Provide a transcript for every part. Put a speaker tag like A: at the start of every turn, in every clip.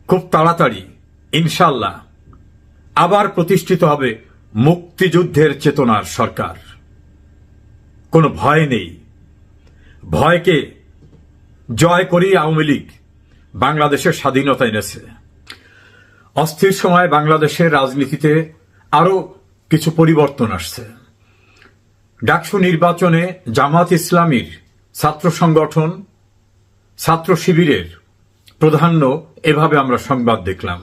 A: খুব তাড়াতাড়ি ইনশাল্লাহ আবার প্রতিষ্ঠিত হবে মুক্তিযুদ্ধের চেতনার সরকার। কোনো ভয় নেই। ভয়কে জয় করেই আওয়ামী লীগ বাংলাদেশের স্বাধীনতা এনেছে। অস্থির সময় বাংলাদেশের রাজনীতিতে আরো কিছু পরিবর্তন আসছে। ডাকসু নির্বাচনে জামাত ইসলামীর ছাত্র সংগঠন, ছাত্র শিবিরের প্রাধান্য, এভাবে আমরা সংবাদ দেখলাম।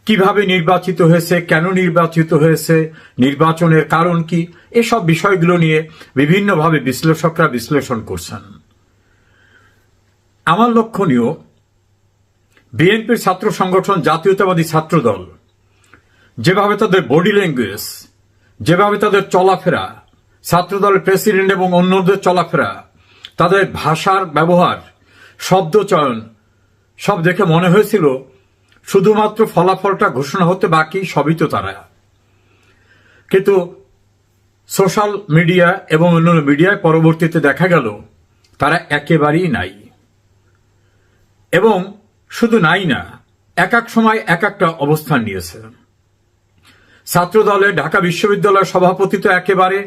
A: কিভাবে নির্বাচিত হয়েছে, কেন নির্বাচিত হয়েছে, নির্বাচনের কারণ কি, এসব বিষয়গুলো নিয়ে বিভিন্নভাবে বিশ্লেষকরা বিশ্লেষণ করছেন। আমার লক্ষণীয়, বিএনপির ছাত্র সংগঠন জাতীয়তাবাদী ছাত্র দল যেভাবে তাদের বডি ল্যাঙ্গুয়েজ, যেভাবে তাদের চলাফেরা, ছাত্রদলের প্রেসিডেন্ট এবং অন্যদের চলাফেরা, তাদের ভাষার ব্যবহার, শব্দ চয়ন, সব দেখে মনে হয়েছিল শুধুমাত্র ফলাফলটা ঘোষণা হতে বাকি, সবই তো তারা। কিন্তু সোশ্যাল মিডিয়া এবং অন্যান্য মিডিয়ায় পরবর্তীতে দেখা গেল তারা একেবারেই নাই। এবং শুধু নাই না, এক এক সময় এক একটা অবস্থান নিয়েছে। ছাত্র দলের ঢাকা বিশ্ববিদ্যালয়ের সভাপতি তো একেবারে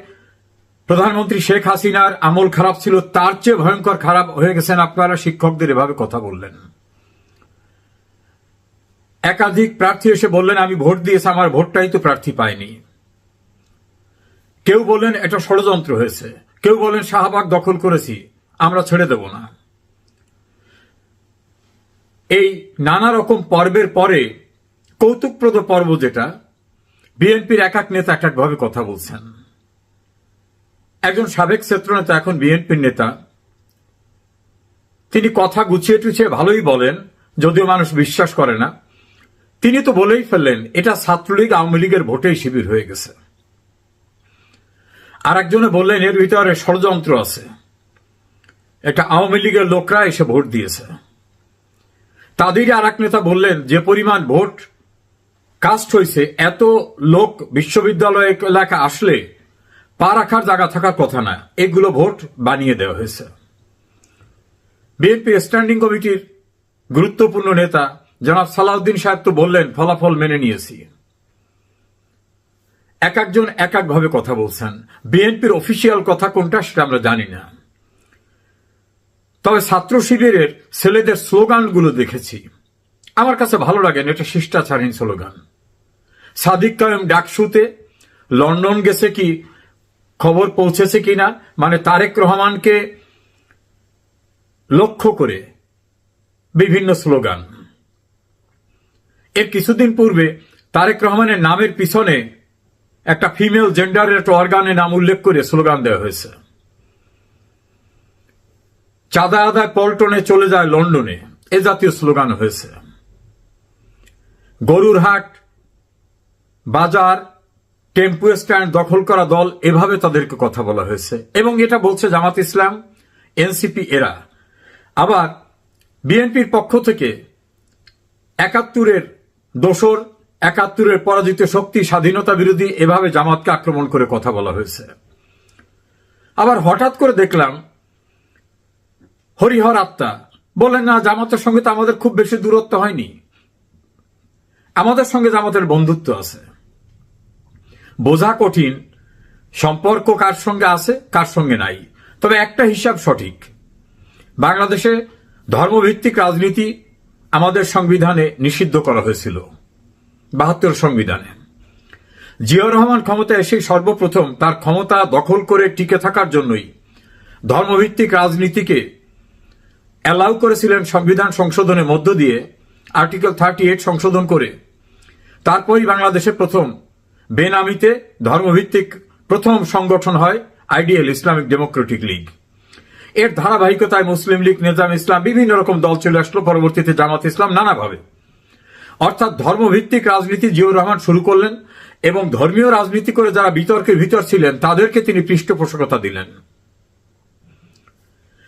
A: প্রধানমন্ত্রী শেখ হাসিনার আমল খারাপ ছিল, তার চেয়ে ভয়ঙ্কর খারাপ হয়ে গেছেন আপনারা শিক্ষকদের এভাবে কথা বললেন। একাধিক প্রার্থী এসে বললেন আমি ভোট দিয়েছি, আমার ভোটটাই তো প্রার্থী পায়নি। কেউ বললেন এটা ষড়যন্ত্র হয়েছে, কেউ বলেন শাহবাগ দখল করেছি, আমরা ছেড়ে দেব না। এই নানা রকম পর্বের পরে কৌতুকপ্রদ পর্ব যেটা, বিএনপির এক এক নেতা এক একভাবে কথা বলছেন। একজন সাবেক ছাত্রনেতা, এখন বিএনপির নেতা, তিনি কথা গুছিয়ে টুছিয়ে ভালোই বলেন, যদিও মানুষ বিশ্বাস করে না। তিনি তো বলেই ফেললেন এটা ছাত্রলীগ আওয়ামী লীগের ভোটেই শিবির হয়ে গেছে। আর একজনে বললেন এর ভিতরে ষড়যন্ত্র আছে, এটা আওয়ামী লীগের লোকরা এসে ভোট দিয়েছে। তাদেরই আর এক নেতা বললেন যে পরিমাণ ভোট কাস্ট হয়েছে, এত লোক বিশ্ববিদ্যালয় এলাকা আসলে পা রাখার জায়গা থাকার কথা না, এগুলো ভোট বানিয়ে দেওয়া হয়েছে। বিএনপি স্ট্যান্ডিং কমিটির গুরুত্বপূর্ণ নেতা জনাব সালাউদ্দিন সাহেব তো বললেন ফলাফল মেনে নিয়েছি। এক একজন এক একভাবে কথা বলছেন। বিএনপির অফিসিয়াল কথা কোনটা সেটা আমরা জানি না। তবে ছাত্র শিবিরের ছেলেদের স্লোগানগুলো দেখেছি, আমার কাছে ভালো লাগেন, এটা শিষ্টাচারহীন স্লোগান। সাদিক কায়েম ডাকসুতে লন্ডন গেছে কি খবর পৌঁছেছে কিনা, মানে তারেক রহমানকে লক্ষ্য করে বিভিন্ন স্লোগান। এর কিছুদিন পূর্বে তারেক রহমানের নামের পিছনে একটা ফিমেল জেন্ডারের একটা অর্গানের নাম উল্লেখ করে স্লোগান দেওয়া হয়েছে। চাঁদা আদায় পল্টনে চলে যায় লন্ডনে, এ জাতীয় স্লোগান হয়েছে। গরুর হাট, বাজার, টেম্পু স্ট্যান্ড দখল করা দল, এভাবে তাদেরকে কথা বলা হয়েছে। এবং এটা বলছে জামাত ইসলাম, এনসিপি, এরা। আবার বিএনপির পক্ষ থেকে ৭১-এর দোসর, ৭১-এর পরাজিত শক্তি, স্বাধীনতা বিরোধী, এভাবে জামাতকে আক্রমণ করে কথা বলা হয়েছে। আবার হঠাৎ করে দেখলাম হরিহর আত্মা বলেন না, জামাতের সঙ্গে তো আমাদের খুব বেশি দূরত্ব হয়নি, আমাদের সঙ্গে জামাতের বন্ধুত্ব আছে। বোঝা কঠিন সম্পর্ক কার সঙ্গে আছে কার সঙ্গে নাই। তবে একটা হিসাব সঠিক, বাংলাদেশে ধর্মভিত্তিক রাজনীতি আমাদের সংবিধানে নিষিদ্ধ করা হয়েছিল, ৭২ সংবিধানে। জিয়াউর রহমান ক্ষমতা এসে সর্বপ্রথম তার ক্ষমতা দখল করে টিকে থাকার জন্যই ধর্মভিত্তিক রাজনীতিকে অ্যালাউ করেছিলেন সংবিধান সংশোধনের মধ্য দিয়ে, আর্টিকেল 38 সংশোধন করে। তারপরই বাংলাদেশে প্রথম বেনামিতে ধর্মভিত্তিক প্রথম সংগঠন হয় আইডিয়াল ইসলামিক ডেমোক্রেটিক লীগ। এর ধারাবাহিকতায় মুসলিম লীগ, নিজাম ইসলাম, বিভিন্ন রকম দল চলে আসলো, পরবর্তীতে জামাত ইসলাম, নানাভাবে। অর্থাৎ ধর্মভিত্তিক রাজনীতি জিয়াউর রহমান শুরু করলেন এবং ধর্মীয় রাজনীতি করে যারা বিতর্কের ভিতর ছিলেন তাদেরকে তিনি পৃষ্ঠপোষকতা দিলেন।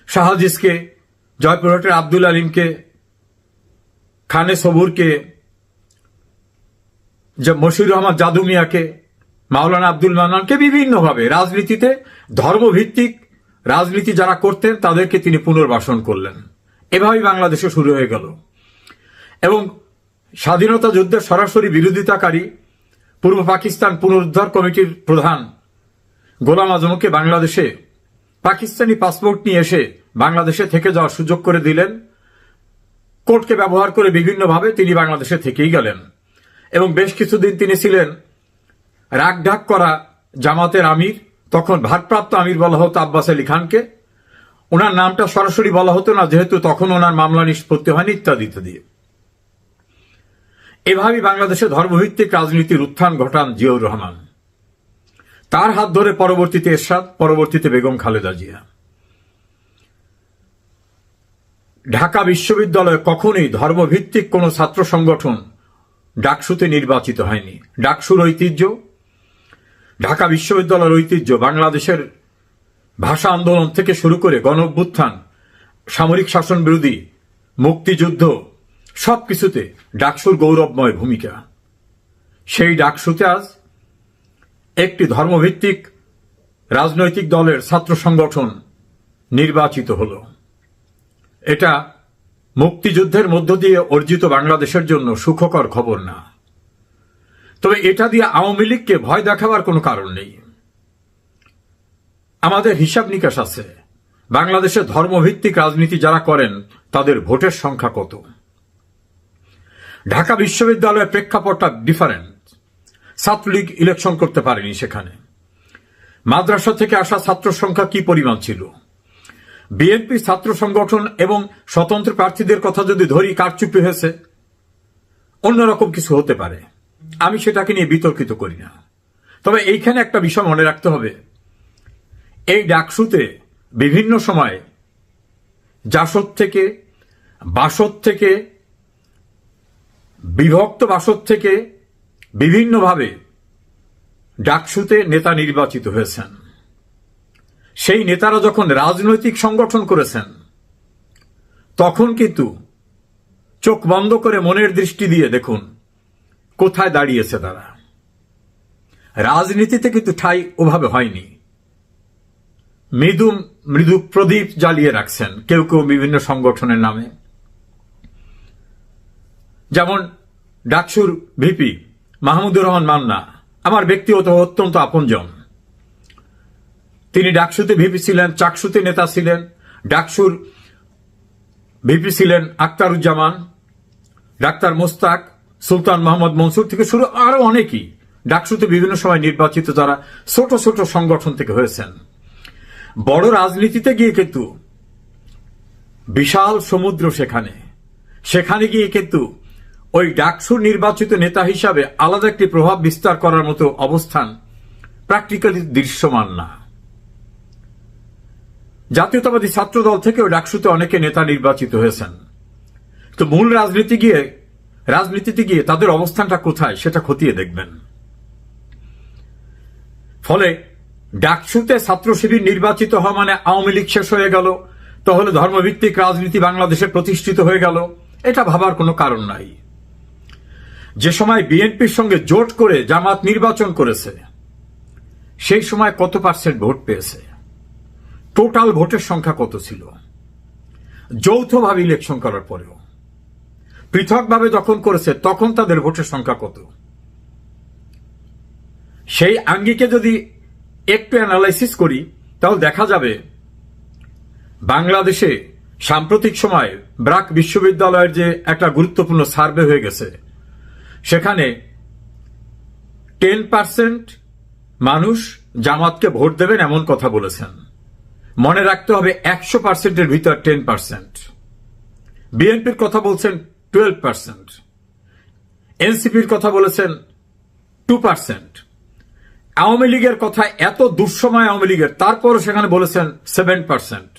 A: শাহাজিজকে, জয়পুরহাটের আব্দুল আলিমকে, খানে সবুরকে, মশিউর রহমান জাদু মিয়াকে, মাওলানা আব্দুল মান্নানকে, বিভিন্নভাবে রাজনীতিতে ধর্মভিত্তিক রাজনীতি যারা করতেন তাদেরকে তিনি পুনর্বাসন করলেন। এভাবেই বাংলাদেশে শুরু হয়ে গেল। এবং স্বাধীনতা যুদ্ধের সরাসরি বিরোধিতাকারী পূর্ব পাকিস্তান পুনরুদ্ধার কমিটির প্রধান গোলাম আজমকে বাংলাদেশে পাকিস্তানি পাসপোর্ট নিয়ে এসে বাংলাদেশে থেকে যাওয়ার সুযোগ করে দিলেন। কোর্টকে ব্যবহার করে বিভিন্নভাবে তিনি বাংলাদেশে থেকেই গেলেন এবং বেশ কিছুদিন তিনি ছিলেন রাগঢাক করা জামাতের আমির। তখন ভারপ্রাপ্ত আমির বলা হতো আব্বাস আলী খানকে। ওনার নামটা সরাসরি বলা হতো না, যেহেতু তখন ওনার মামলা নিষ্পত্তি হয়নি ইত্যাদি ইত্যাদি। এভাবেই বাংলাদেশে ধর্মভিত্তিক রাজনীতির উত্থান ঘটান জিয়াউর রহমান। তার হাত ধরে পরবর্তীতে এরশাদ, পরবর্তীতে বেগম খালেদা জিয়া। ঢাকা বিশ্ববিদ্যালয়ে কখনোই ধর্মভিত্তিক কোন ছাত্র সংগঠন ডাকসুতে নির্বাচিত হয়নি। ডাকসুর ঐতিহ্য, ঢাকা বিশ্ববিদ্যালয়ের ঐতিহ্য বাংলাদেশের ভাষা আন্দোলন থেকে শুরু করে গণ অভ্যুত্থান, সামরিক শাসন বিরোধী, মুক্তিযুদ্ধ, সবকিছুতে ডাকসুর গৌরবময় ভূমিকা। সেই ডাকসুতে আজ একটি ধর্মভিত্তিক রাজনৈতিক দলের ছাত্র সংগঠন নির্বাচিত হল। এটা মুক্তিযুদ্ধের মধ্য দিয়ে অর্জিত বাংলাদেশের জন্য সুখকর খবর না। তবে এটা দিয়ে আওয়ামী লীগকে ভয় দেখাবার কোনো কারণ নেই। আমাদের হিসাব নিকাশ আছে, বাংলাদেশে ধর্মভিত্তিক রাজনীতি যারা করেন তাদের ভোটের সংখ্যা কত। ঢাকা বিশ্ববিদ্যালয়ের প্রেক্ষাপটটা ডিফারেন্ট। ছাত্রলীগ ইলেকশন করতে পারেনি সেখানে। মাদ্রাসা থেকে আসা ছাত্র সংখ্যা কি পরিমাণ ছিল। বিএনপি ছাত্র সংগঠন এবং স্বতন্ত্র প্রার্থীদের কথা যদি ধরি, কারচুপি হয়েছে, অন্যরকম কিছু হতে পারে, আমি সেটাকে নিয়ে বিতর্কিত করি না। তবে এইখানে একটা বিষয় মনে রাখতে হবে, এই ডাকসুতে বিভিন্ন সময় জাসদ থেকে, বাসদ থেকে, বিভক্ত বাসদ থেকে বিভিন্নভাবে ডাকসুতে নেতা নির্বাচিত হয়েছেন। সেই নেতারা যখন রাজনৈতিক সংগঠন করেছেন তখন কিন্তু চোখ বন্ধ করে মনের দৃষ্টি দিয়ে দেখুন কোথায় দাঁড়িয়েছে তারা। রাজনীতিতে কিন্তু ঠাঁই ওভাবে হয়নি। মৃদু মৃদু প্রদীপ জ্বালিয়ে রাখছেন কেউ কেউ বিভিন্ন সংগঠনের নামে। যেমন ডাকসুর ভিপি মাহমুদুর রহমান মান্না আমার ব্যক্তিগত অত্যন্ত আপনজন। তিনি ডাকসুতে ভিপি ছিলেন, চাকসুতে নেতা ছিলেন। ডাকসুর ভিপি ছিলেন আখতারুজ্জামান, ডাক্তার মোস্তাক, সুলতান মোহাম্মদ মনসুর থেকে শুরু আরো অনেকেই ডাকসুতে বিভিন্ন সময় নির্বাচিত যারা ছোট ছোট সংগঠন থেকে হয়েছেন। বড় রাজনীতিতে গিয়ে কিন্তু বিশাল সমুদ্র, সেখানে গিয়ে কিন্তু ওই ডাকসুর নির্বাচিত নেতা হিসাবে আলাদা একটি প্রভাব বিস্তার করার মতো অবস্থান প্র্যাকটিক্যালি দৃশ্যমান না। জাতীয়তাবাদী ছাত্র দল থেকেও ডাকসুতে অনেকে নেতা নির্বাচিত হয়েছেন। তো মূল রাজনীতিতে গিয়ে তাদের অবস্থানটা কোথায় সেটা খতিয়ে দেখবেন। ফলে ডাকসুতে ছাত্র শিবির নির্বাচিত হওয়া মানে আওয়ামী লীগ শেষ হয়ে গেল, তাহলে ধর্মভিত্তিক রাজনীতি বাংলাদেশে প্রতিষ্ঠিত হয়ে গেল, এটা ভাবার কোনো কারণ নাই। যে সময় বিএনপির সঙ্গে জোট করে জামাত নির্বাচন করেছে সেই সময় কত পার্সেন্ট ভোট পেয়েছে, টোটাল ভোটের সংখ্যা কত ছিল, যৌথভাবে ইলেকশন করার পরেও পৃথকভাবে যখন করেছে তখন তাদের ভোটের সংখ্যা কত, সেই আঙ্গিকে যদি একটু অ্যানালাইসিস করি তাহলে দেখা যাবে বাংলাদেশে সাম্প্রতিক সময়ে ব্র্যাক বিশ্ববিদ্যালয়ের যে একটা গুরুত্বপূর্ণ সার্ভে হয়ে গেছে সেখানে 10% মানুষ জামাতকে ভোট দেবেন এমন কথা বলেছেন। মনে রাখতে হবে 100%-এর ভিতর 10%। বিএনপির কথা বলছেন 12%, এনসিপির কথা বলেছেন 2%, আওয়ামী লীগের কথা এত দুঃসময় আওয়ামী লীগের তারপরও সেখানে বলেছেন 7%,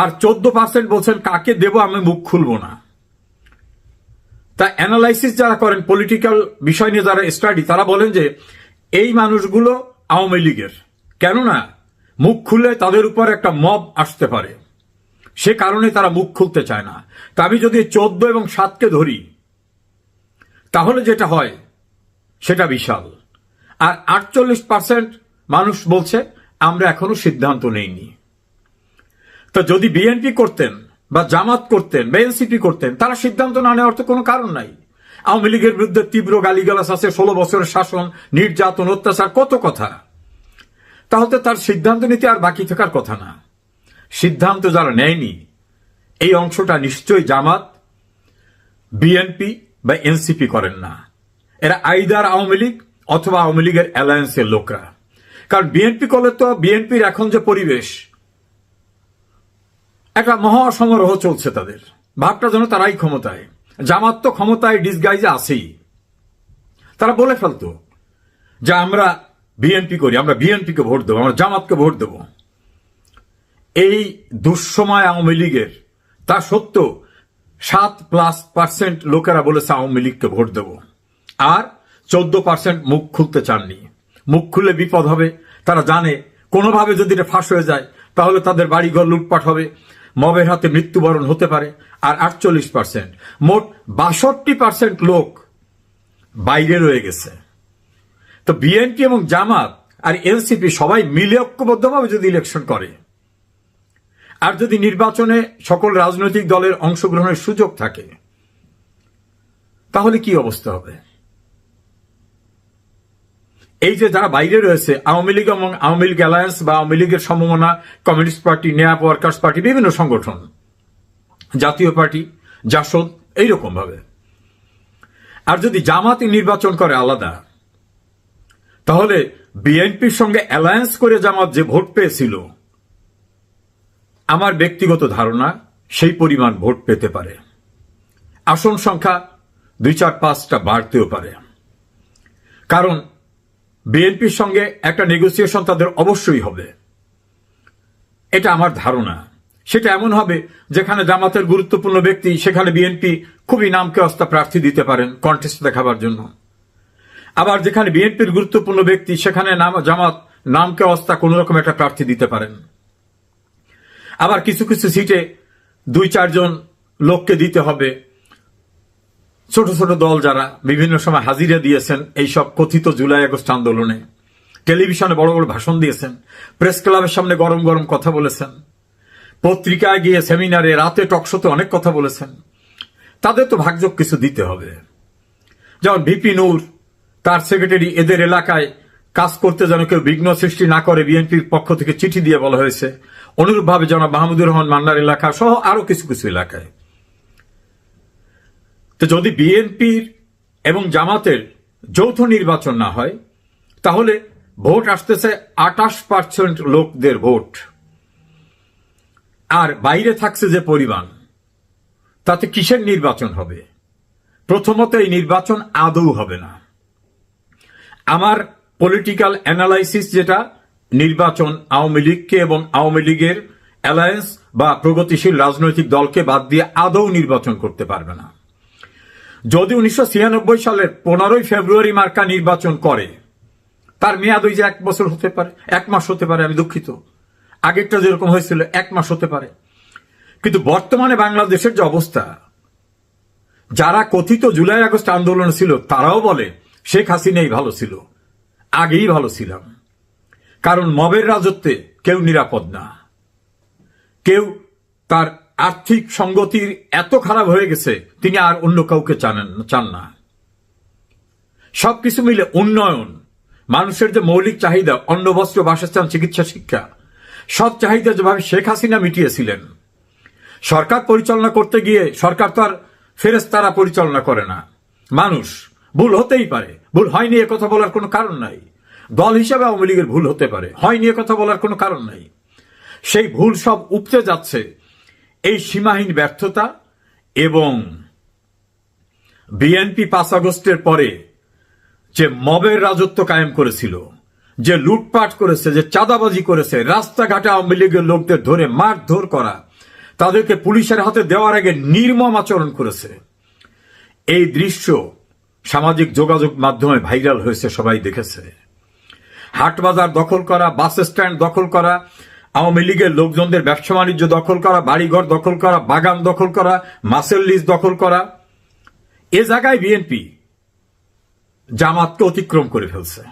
A: আর 14% বলছেন কাকে দেব আমি মুখ খুলব না। তা অ্যানালাইসিস যারা করেন, পলিটিক্যাল বিষয় নিয়ে যারা স্টাডি, তারা বলেন যে এই মানুষগুলো আওয়ামী লীগের, কেননা মুখ খুললে তাদের উপর একটা মব আসতে পারে, সে কারণে তারা মুখ খুলতে চায় না। তা আমি যদি 14 এবং 7কে ধরি তাহলে যেটা হয় সেটা বিশাল। আর 48% মানুষ বলছে আমরা এখনো সিদ্ধান্ত নেইনি। তো যদি বিএনপি করতেন বা জামাত করতেন বা এনসিপি করতেন, তারা সিদ্ধান্ত না নেওয়ার তো কোনো কারণ নাই। আওয়ামী লীগের বিরুদ্ধে তীব্র গালিগালাজ আছে, 16 বছরের শাসন, নির্যাতন, অত্যাচার, কত কথা। তাহলে তার সিদ্ধান্ত নিতে আর বাকি থাকার কথা না। সিদ্ধান্ত যারা নেয়নি এই অংশটা নিশ্চয়ই জামাত, বিএনপি বা এনসিপি করেন না। এরা আইদার আওয়ামী লীগ অথবা আওয়ামী লীগের অ্যালায়েন্সের লোকরা। কারণ বিএনপি করলে তো বিএনপির এখন যে পরিবেশ, একটা মহাসমারোহ চলছে তাদের, ভাবটা যেন তারাই ক্ষমতায়। জামাত তো ক্ষমতায় ডিসগাইজে আছেই। তারা বলে ফেলতো যে আমরা বিএনপি করি, আমরা বিএনপিকে ভোট দেবো, আমরা জামাতকে ভোট দেব। এই দুঃসময় আওয়ামী লীগের, তা সত্ত্বেও 7+% লোকেরা বলেছে আওয়ামী লীগকে ভোট দেব, আর 14% মুখ খুলতে চাননি। মুখ খুললে বিপদ হবে, তারা জানে কোনোভাবে যদি এটা ফাঁস হয়ে যায় তাহলে তাদের বাড়িঘর লুটপাট হবে, মবের হাতে মৃত্যুবরণ হতে পারে। আর 48%, মোট 62% লোক বাইরে রয়ে গেছে। তো বিএনপি এবং জামাত আর এনসিপি সবাই মিলে ঐক্যবদ্ধভাবে যদি ইলেকশন করে, আর যদি নির্বাচনে সকল রাজনৈতিক দলের অংশগ্রহণের সুযোগ থাকে, তাহলে কি অবস্থা হবে? এই যে যারা বাইরে রয়েছে, আওয়ামী লীগ এবং আওয়ামী লীগ অ্যালায়েন্স বা আওয়ামী লীগের সমমনা, communist party, NAP workers party, বিভিন্ন সংগঠন, জাতীয় পার্টি, জাসদ, এইরকম ভাবে। আর যদি জামাতি নির্বাচন করে আলাদা, তাহলে বিএনপির সঙ্গে অ্যালায়েন্স করে জামাত যে ভোট পেয়েছিল, আমার ব্যক্তিগত ধারণা সেই পরিমাণ ভোট পেতে পারে। আসন সংখ্যা 2-4-5টা বাড়তেও পারে। কারণ বিএনপির সঙ্গে একটা নেগোসিয়েশন তাদের অবশ্যই হবে, এটা আমার ধারণা। সেটা এমন হবে যেখানে জামাতের গুরুত্বপূর্ণ ব্যক্তি, সেখানে বিএনপি খুবই নামকে অস্তা প্রার্থী দিতে পারেন কন্টেস্ট দেখাবার জন্য। আবার যেখানে বিএনপির গুরুত্বপূর্ণ ব্যক্তি, সেখানে জামাত নামকে অস্তা কোন রকম একটা প্রার্থী দিতে পারেন। আবার কিছু কিছু সিটে 2-4 জন লোককে দিতে হবে। ছোট ছোট দল যারা বিভিন্ন সময় হাজিরা দিয়েছেন এইসব কথিত জুলাই আগস্ট আন্দোলনে, টেলিভিশনে বড় বড় ভাষণ দিয়েছেন, প্রেস ক্লাবের সামনে গরম গরম কথা বলেছেন, পত্রিকায় গিয়ে সেমিনারে, রাতে টকশোতে অনেক কথা বলেছেন, তাদের তো ভাগযোগ কিছু দিতে হবে। যেমন ভিপি নূর, তার সেক্রেটারি, এদের এলাকায় কাজ করতে যেন কেউ বিঘ্ন সৃষ্টি না করে বিএনপির পক্ষ থেকে চিঠি দিয়ে বলা হয়েছে। অনুরূপভাবে জনাব মাহমুদুর রহমান মান্নার এলাকা সহ আরো কিছু কিছু এলাকায়। তো যদি বিএনপির এবং জামাতের যৌথ নির্বাচন না হয়, তাহলে ভোট আসতেছে 28% লোকদের ভোট, আর বাইরে থাকছে যে পরিমাণ, তাতে কিসের নির্বাচন হবে? প্রথমত এই নির্বাচন আদৌ হবে না। আমার পলিটিক্যাল অ্যানালাইসিস যেটা, নির্বাচন আওয়ামী লীগকে এবং আওয়ামী লীগের অ্যালায়েন্স বা প্রগতিশীল রাজনৈতিক দলকে বাদ দিয়ে আদৌ নির্বাচন করতে পারবে না। যদি 1996 সালের 15 ফেব্রুয়ারি মার্কা নির্বাচন করে, তার মেয়াদ ওই যে 1 বছর হতে পারে, 1 মাস হতে পারে, আমি দুঃখিত, আগেরটা যেরকম হয়েছিল 1 মাস হতে পারে। কিন্তু বর্তমানে বাংলাদেশের যে অবস্থা, যারা কথিত জুলাই আগস্ট আন্দোলন ছিল তারাও বলে শেখ হাসিনাই ভালো ছিল, আগেই ভালো ছিলাম। কারণ মবের রাজত্বে কেউ নিরাপদ না, তার আর্থিক সঙ্গতির এত খারাপ হয়ে গেছে তিনি আর অন্য কাউকে চান না। সবকিছু মিলে উন্নয়ন, মানুষের যে মৌলিক চাহিদা, অন্ন, বস্ত্র, বাসস্থান, চিকিৎসা, শিক্ষা, সব চাহিদা যেভাবে শেখ হাসিনা মিটিয়েছিলেন, সরকার পরিচালনা করতে গিয়ে সরকার তো আর ফেরেশতারা পরিচালনা করে না। মানুষ, ভুল হতেই পারে, ভুল হয়নি এ কথা বলার কোনো কারণ নাই। দল হিসাবে আওয়ামী লীগের ভুল হতে পারে, হয়নি এ কথা বলার কোনো কারণ নাই। সেই ভুল সব উপচে যাচ্ছে এই সীমাহীন ব্যর্থতা এবং বিএনপি 5 আগস্টের পরে যে মবের রাজত্ব কায়েম করেছিল, যে লুটপাট করেছে, যে চাঁদাবাজি করেছে, রাস্তাঘাটে আওয়ামী লীগের লোকদের ধরে মারধর করা, তাদেরকে পুলিশের হাতে দেওয়ার আগে নির্মম আচরণ করেছে, এই দৃশ্য সামাজিক যোগাযোগ মাধ্যমে ভাইরাল হয়েছে, সবাই দেখেছে। হাটবাজার দখল করা, বাস স্ট্যান্ড দখল করা, আওয়ামী লীগের লোকজনদের ব্যবসা বাণিজ্য দখল করা, বাড়িঘর দখল করা, বাগান দখল করা, মাছের লিজ দখল করা, এ জায়গায় বিএনপি জামাতকে অতিক্রম করে ফেলছে।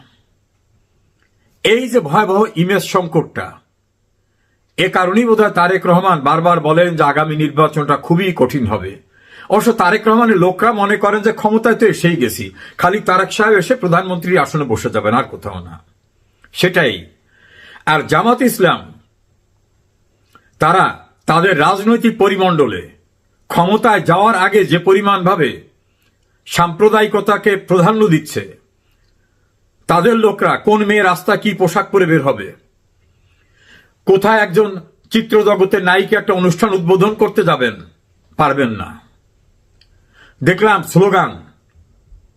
A: এই যে ভয়াবহ ইমেজ সংকটটা, এ কারণেই বোধহয় তারেক রহমান বারবার বলেন যে আগামী নির্বাচনটা খুবই কঠিন হবে। অবশ্য তারেক রহমানের লোকরা মনে করেন যে ক্ষমতায় তো এসেই গেছি, খালি তারেক সাহেব এসে প্রধানমন্ত্রীর আসনে বসে যাবেন, আর কোথাও না। সেটাই। আর জামাত ইসলাম তারা তাদের রাজনৈতিক পরিমণ্ডলে ক্ষমতায় যাওয়ার আগে যে পরিমাণ ভাবে সাম্প্রদায়িকতাকে প্রাধান্য দিচ্ছে, তাদের লোকরা কোন মেয়ে রাস্তা কি পোশাক পরে বের হবে, কোথায় একজন চিত্র জগতের নায়িকা একটা অনুষ্ঠান উদ্বোধন করতে যাবেন, পারবেন না। দেখলাম স্লোগান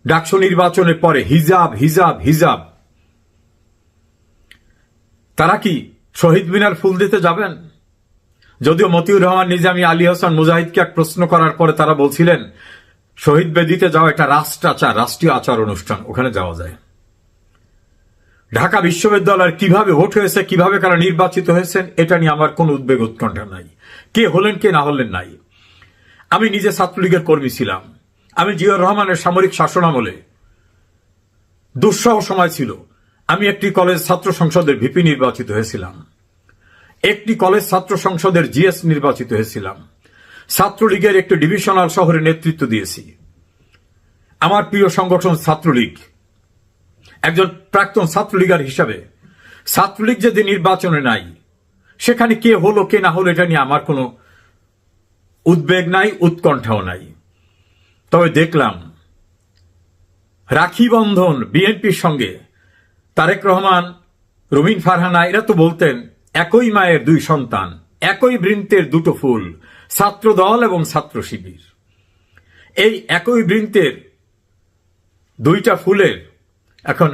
A: ডাকসু নির্বাচনের পরে, হিজাব হিজাব হিজাব। তারা কি শহীদ মিনার ফুল দিতে যাবেন? যদিও মতিউর রহমান নিজামী, আলী হাসান মুজাহিদকে এক প্রশ্ন করার পরে তারা বলছিলেন শহীদ বেদিতে যাওয়া একটা রাষ্ট্রীয় আচার অনুষ্ঠান, ওখানে যাওয়া যায়। ঢাকা বিশ্ববিদ্যালয়ের কিভাবে ভোট হয়েছে, কিভাবে কারা নির্বাচিত হয়েছেন, এটা নিয়ে আমার কোন উদ্বেগ উৎকণ্ঠা নাই। কে হলেন কে না হলেন নাই। আমি নিজে ছাত্রলীগের কর্মী ছিলাম। আমি জিয়াউর রহমানের সামরিক শাসনামলে দুঃসহ সময় ছিল, আমি একটি কলেজ ছাত্র সংসদের ভিপি নির্বাচিত হয়েছিলাম, একটি কলেজ ছাত্র সংসদের জিএস নির্বাচিত হয়েছিলাম, ছাত্রলীগের একটি ডিভিশনাল শহরে নেতৃত্ব দিয়েছি। আমার প্রিয় সংগঠন ছাত্রলীগ, একজন প্রাক্তন ছাত্রলীগার হিসাবে ছাত্রলীগ যদি নির্বাচনে নাই, সেখানে কে হলো কে না হলো এটা নিয়ে আমার কোনো উদ্বেগ নাই, উৎকণ্ঠাও নাই। তবে দেখলাম রাখি বন্ধন বিএনপির সঙ্গে তারেক রহমান, রুমিন ফারহানা এরা তো বলতেন একই মায়ের দুই সন্তান, একই বৃন্তের দুটো ফুল, ছাত্র দল এবং ছাত্র শিবির। এই একই বৃন্তের দুইটা ফুলের এখন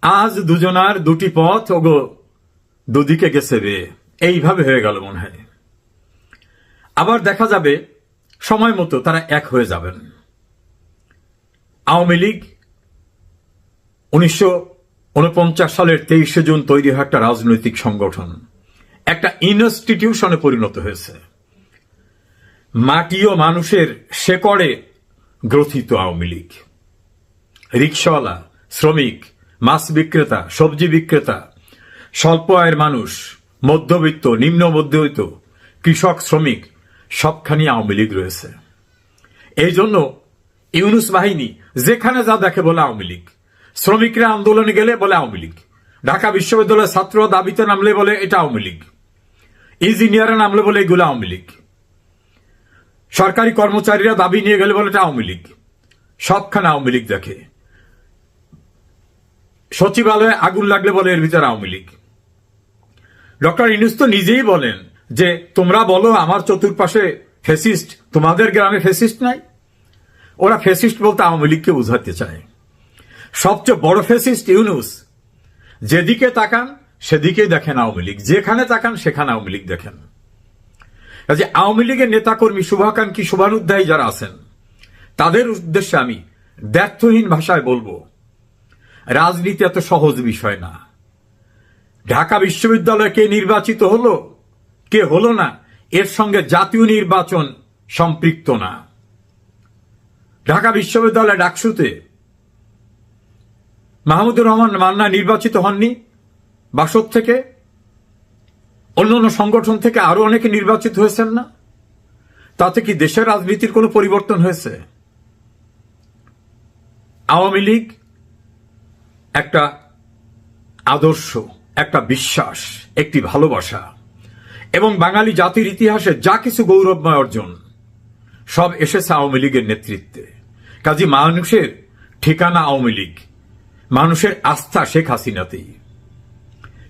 A: আজ দুজনার দুটি পথ ওগো দুদিকে গেছে রে, এইভাবে হয়ে গেল মনে হয়। আবার দেখা যাবে সময় মতো তারা এক হয়ে যাবেন। আওয়ামী লীগ 1949 সালের 23শে জুন তৈরি হয় একটা রাজনৈতিক সংগঠন, একটা ইনস্টিটিউশনে পরিণত হয়েছে। মাটি ও মানুষের শেকড়ে গ্রথিত আওয়ামী লীগ। রিকশাওয়ালা, শ্রমিক, মাছ বিক্রেতা, সবজি বিক্রেতা, স্বল্প আয়ের মানুষ, মধ্যবিত্ত, নিম্ন মধ্যবিত্ত, কৃষক, শ্রমিক সবখানি আওয়ামী লীগ রয়েছে। এই জন্য ইউনুস বাহিনী যেখানে যা দেখে বলে আওয়ামী লীগ। শ্রমিকরা আন্দোলনে গেলে বলে আওয়ামী লীগ, ঢাকা বিশ্ববিদ্যালয়ের ছাত্র দাবিতে নামলে বলে এটা আওয়ামী লীগ, ইঞ্জিনিয়াররা নামলে বলে এগুলো আওয়ামী লীগ, সরকারি কর্মচারীরা দাবি নিয়ে গেলে বলে এটা আওয়ামী লীগ। সবখানে আওয়ামী লীগ দেখে। সচিবালয়ে আগুন লাগলে বলে এর ভিতরে আওয়ামী লীগ। ডক্টর ইউনূস তো নিজেই বলেন যে তোমরা বলো আমার চতুর্পাশে ফ্যাসিস্ট, তোমাদের গ্রামে ফ্যাসিস্ট নাই। ওরা ফ্যাসিস্ট বলতে আওয়ামী লীগকে বুঝাতে চায়। সবচেয়ে বড় ফ্যাসিস্ট ইউনূস। যেদিকে তাকান সেদিকেই দেখেন আওয়ামী লীগ, যেখানে তাকান সেখানে আওয়ামী লীগ দেখেন। কাজে আওয়ামী লীগের নেতাকর্মী, শুভাকাঙ্ক্ষী, শুভানুধ্যায়ী যারা আছেন তাদের উদ্দেশ্যে আমি দ্ব্যর্থহীন ভাষায় বলবো, রাজনীতি এত সহজ বিষয় না। ঢাকা বিশ্ববিদ্যালয়ে কে নির্বাচিত হলো কে হলো না, এর সঙ্গে জাতীয় নির্বাচন সম্পৃক্ত না। ঢাকা বিশ্ববিদ্যালয় ডাকসুতে মাহমুদুর রহমান মান্না নির্বাচিত হননি বাসদ থেকে, অন্যান্য সংগঠন থেকে আরো অনেকে নির্বাচিত হয়েছেন না। তাতে কি দেশের রাজনীতির কোনো পরিবর্তন হয়েছে? আওয়ামী লীগ একটা আদর্শ, একটা বিশ্বাস, একটি ভালোবাসা এবং বাঙালি জাতির ইতিহাসে যা কিছু গৌরবময় অর্জন সব এসেছে আওয়ামী লীগের নেতৃত্বে। কাজী মানুষের ঠিকানা আওয়ামী লীগ, মানুষের আস্থা শেখ হাসিনাতেই।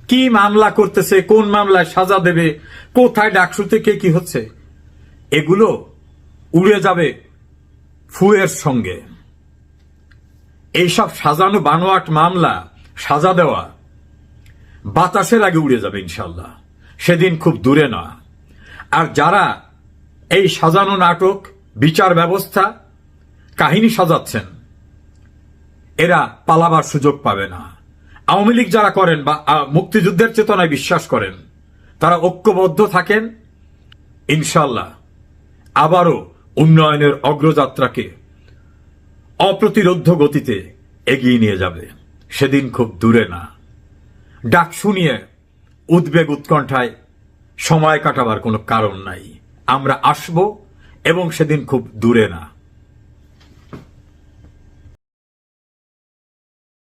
A: কি মামলা করতেছে, কোন মামলায় সাজা দেবে, কোথায় ডাকসুতে কে কি হচ্ছে, এগুলো উড়ে যাবে ফুয়ের সঙ্গে। এইসব সাজানো বানোয়াট মামলা সাজা দেওয়া বাতাসের আগে উড়ে যাবে ইনশাল্লাহ, সেদিন খুব দূরে না। আর যারা এই সাজানো নাটক, বিচার ব্যবস্থা, কাহিনী সাজাচ্ছেন, এরা পালাবার সুযোগ পাবে না। আওয়ামী লীগ যারা করেন বা মুক্তিযুদ্ধের চেতনায় বিশ্বাস করেন, তারা ঐক্যবদ্ধ থাকেন, ইনশাল্লাহ আবারও উন্নয়নের অগ্রযাত্রাকে অপ্রতিরোধ্য গতিতে এগিয়ে নিয়ে যাবে। সেদিন খুব দূরে না। ডাকসু নিয়ে উদ্বেগ উৎকণ্ঠায় সময় কাটাবার কোনো কারণ নাই। আমরা আসব এবং সেদিন খুব দূরে না।